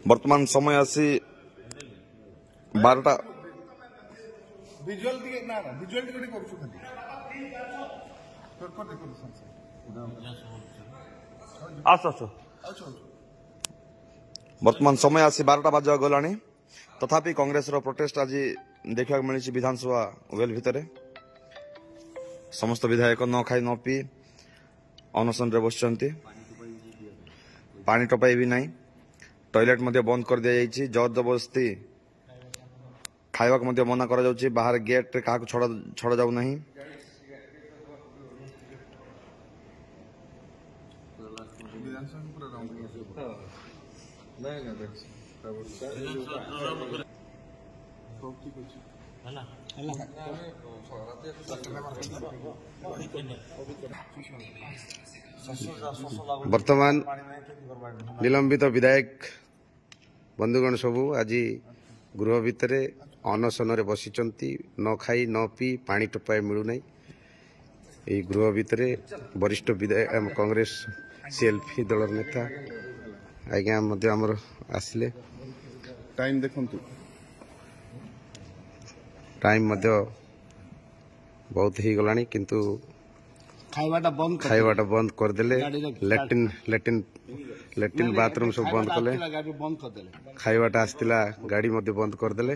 वर्तमान समय आसी 12टा विजुअल टिके ना ना विजुअल टिके करू खाली आस वर्तमान समय आसी 12टा बाजा गला तथापि कांग्रेस रो प्रोटेस्ट आज देखा मिली विधानसभा वेल भितर समस्त विधायक न खाई न पी अनशन रे बस पानी टपाई भी नहीं टॉयलेट मध्य बंद कर दिया जाइए जर जबरदस्ती खावा मना कर बाहर गेट रे क्या छड़ा जाऊ नहीं वर्तमान निलंबित विधायक बंधुगण सबू आज गृह भितर अनशन बसी न खाई न पी पानी टोपाए मिलूना यही गृह भितर वरिष्ठ विधायक कांग्रेस सीएलपी दल नेता आज्ञा आमर आसिले टाइम देखंतु टाइम बहुत ही गलानी किंतु खाइबाटा बंद करदेले लैट्रिन बाथरूम सब बंद कले खाइबाटा आसतिला गाड़ी बंद करदेले।